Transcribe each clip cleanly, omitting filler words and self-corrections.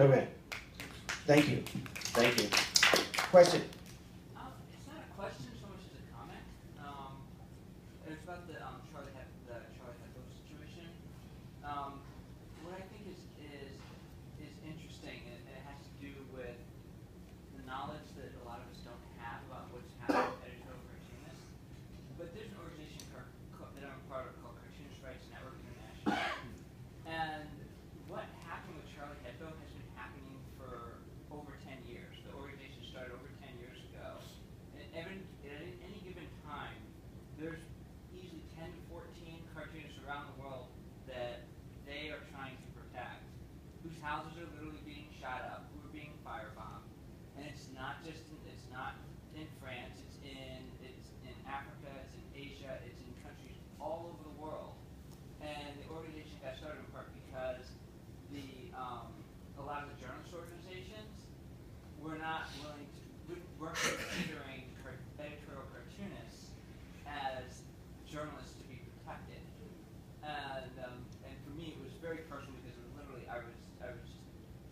Okay. Thank you. Thank you. Question? It's not a question so much as a comment. It's about the Charlie Hebdo situation. What I think is interesting, and it has to do with the knowledge that a lot of us don't have about what's happening with editorial cartoonists. But there's an organization that I'm a part of called Cartoonist Rights Network International. And what happened with Charlie Hebdo has been happening for over 10 years. The organization started over 10 years ago. And at any given time, there's easily 10 to 14 cartoonists around the world that they are trying to protect, whose houses are literally being shot up, who are being firebombed. And it's not in France, it's in Africa, it's in Asia, it's in countries all over the world. And the organization got started in part because a lot of the journalist organizations weren't considering editorial cartoonists as journalists to be protected. And for me, it was very personal because it was literally I was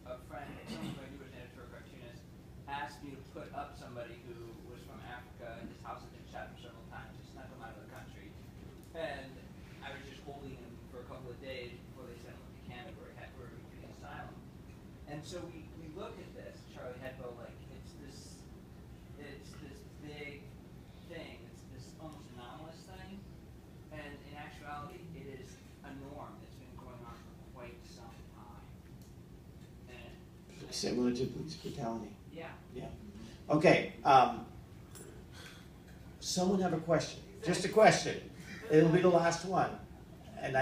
a friend, someone who I knew was an editorial cartoonist, asked me to put up somebody who was from Africa and his house had been shot several times. He snuck him out of the country, and I was just holding him for a couple of days before they sent him to Canada where he was getting asylum. And so we look at this Charlie Hebdo like it's this big thing, it's this almost anomalous thing, and in actuality it is a norm that's been going on for quite some time. And Similar to police brutality. yeah. Yeah. Okay. Someone have a question? Just a question. It'll be the last one. And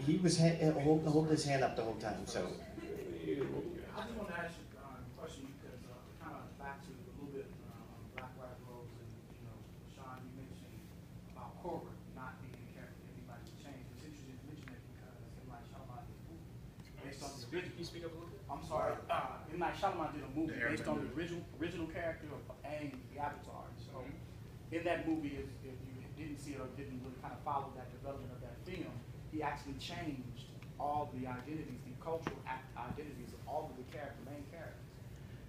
he was holding his hand up the whole time. So. I just want to ask you a question because kind of back to a little bit on Black, White, Rose, and Sean, you mentioned about Corbett not being a character anybody would change. It's interesting to mention it because M. Night Shyamalan did a movie based on the original. Can you speak up a little bit? I'm sorry. M. Night Shyamalan did a movie based on the original character of Aang, the Avatar. So in that movie, if you didn't see it or didn't really kind of follow that development of that film, he actually changed all the identities, the cultural identities of all of the main characters.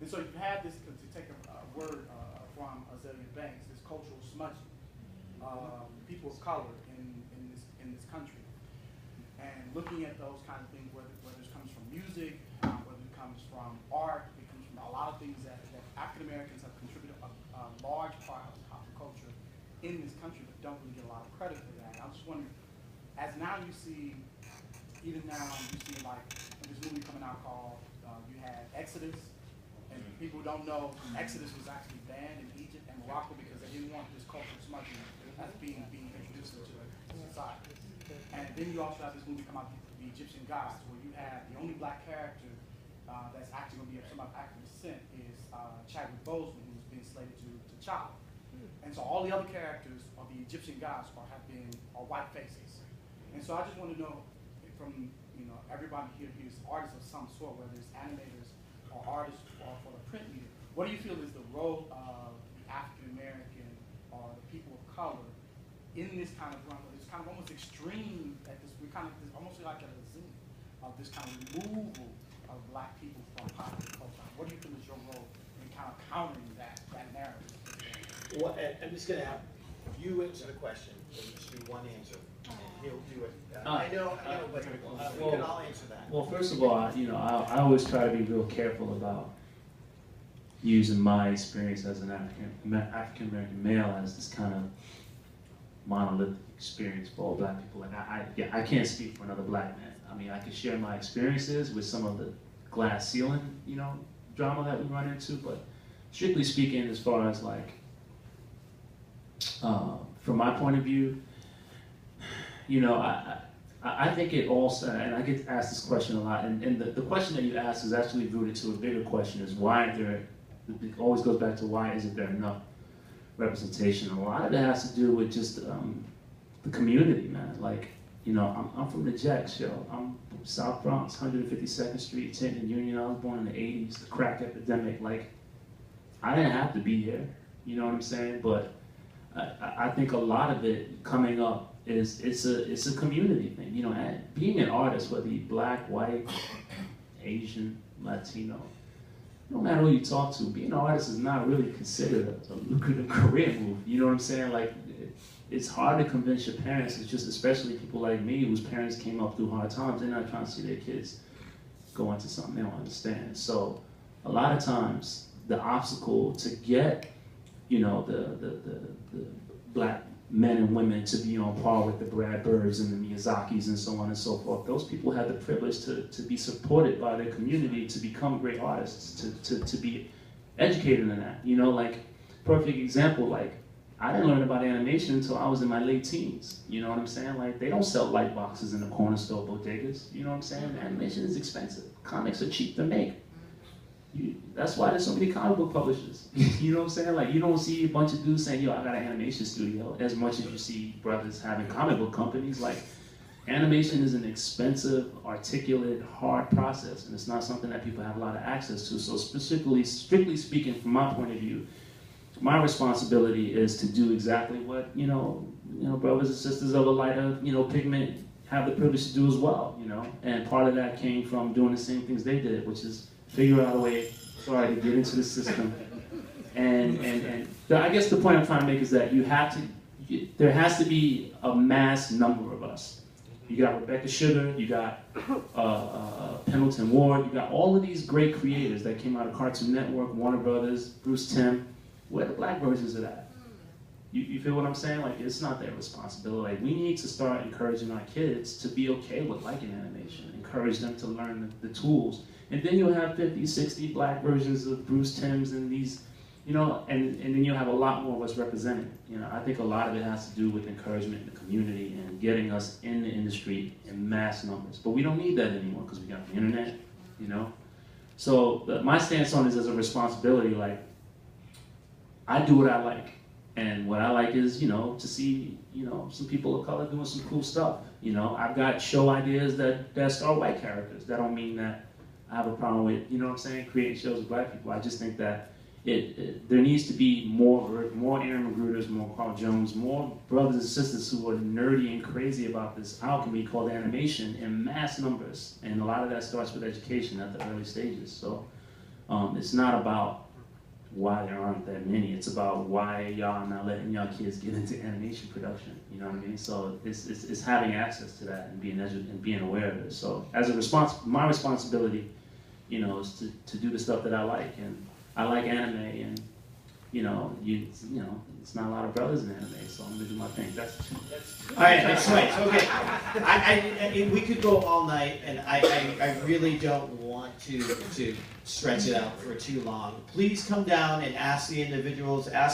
And so you have this, to take a word from Azalea Banks, this cultural smudging, people of color in this country. And looking at those kind of things, whether it comes from music, whether it comes from art, it comes from a lot of things that African Americans have contributed a large part of pop culture in this country, but don't really get a lot of credit for that. I'm just wondering, as now you see, even now you see like this movie coming out called, you had Exodus, and people don't know Exodus was actually banned in Egypt and Morocco because they didn't want this cultural smudging as being introduced into society. And then you also have this movie come out, The Egyptian Gods, where you have the only black character that's actually going to be of some African descent is Chadwick Boseman, who's been slated to T'Challa. And so all the other characters of the Egyptian gods are white faces. And so I just want to know from everybody here who's artists of some sort, whether it's animators or artists or for the print media, what do you feel is the role of the African American or the people of color in this kind of run? It's kind of almost extreme at this. We kind of almost like at a zenith of this kind of removal of black people from popular culture. What do you feel is your role in kind of countering that narrative? Well, I'm just going to have you answer the question. It'll just be one answer. And he'll do it. I know, but we can all answer that. Well, first of all, I always try to be real careful about using my experience as an African American male as this kind of monolithic experience for all black people. Like I can't speak for another black man. I mean, I can share my experiences with some of the glass ceiling, drama that we run into, but strictly speaking, as far as like, from my point of view, I think it all, and I get asked this question a lot, and the question that you asked is actually rooted to a bigger question: is why it always goes back to why isn't there enough representation? A lot of it has to do with just the community, man. Like, I'm from the Jacks, yo. I'm from South Bronx, 152nd Street, 10th and Union. I was born in the 80s, the crack epidemic. Like, I didn't have to be here, you know what I'm saying? But I think a lot of it coming up is it's a community thing, and being an artist, whether you're black, white, Asian, Latino, no matter who you talk to, being an artist is not really considered a lucrative career move. You know what I'm saying? Like, it's hard to convince your parents. It's just, especially people like me whose parents came up through hard times, they're not trying to see their kids go into something they don't understand. So a lot of times the obstacle to get, you know, the black men and women to be on par with the Brad Birds and the Miyazakis and so on and so forth, those people have the privilege to be supported by their community to become great artists, to be educated in that. You know, like, perfect example, like, I didn't learn about animation until I was in my late teens. You know what I'm saying? Like, they don't sell light boxes in the corner store bodegas. You know what I'm saying? Animation is expensive. Comics are cheap to make. That's why there's so many comic book publishers. You know what I'm saying? Like, you don't see a bunch of dudes saying, yo, I got an animation studio, as much as you see brothers having comic book companies. Like, animation is an expensive, articulate, hard process, and it's not something that people have a lot of access to. So strictly speaking, from my point of view, my responsibility is to do exactly what, you know, brothers and sisters of a lighter, you know, pigment have the privilege to do as well, you know? And part of that came from doing the same things they did, which is figure out a way, to get into the system. And I guess the point I'm trying to make is that there has to be a mass number of us. You got Rebecca Sugar, you got Pendleton Ward, you got all of these great creators that came out of Cartoon Network, Warner Brothers, Bruce Timm. Where the black versions of that? You feel what I'm saying? Like, it's not their responsibility. Like, we need to start encouraging our kids to be okay with liking animation, encourage them to learn the tools. And then you'll have 50, 60 black versions of Bruce Timms and these, you know, and then you'll have a lot more of us represented. You know, I think a lot of it has to do with encouragement in the community and getting us in the industry in mass numbers. But we don't need that anymore because we got the internet, you know? So my stance on this as a responsibility, like, I do what I like, and what I like is, you know, to see, you know, some people of color doing some cool stuff. You know, I've got show ideas that star white characters. That don't mean that I have a problem with, you know what I'm saying, creating shows with black people. I just think that there needs to be more Aaron Magruders, more Carl Jones, more brothers and sisters who are nerdy and crazy about this alchemy called animation in mass numbers. And a lot of that starts with education at the early stages. So it's not about why there aren't that many. It's about why y'all not letting y'all kids get into animation production. You know what I mean? So it's having access to that and being aware of it. So as a my responsibility, you know, is to do the stuff that I like, and I like anime, and you know, it's not a lot of brothers in anime, so I'm gonna do my thing. That's all right. That's right. Okay. I we could go all night, and I really don't want to stretch it out for too long. Please come down and ask the individuals.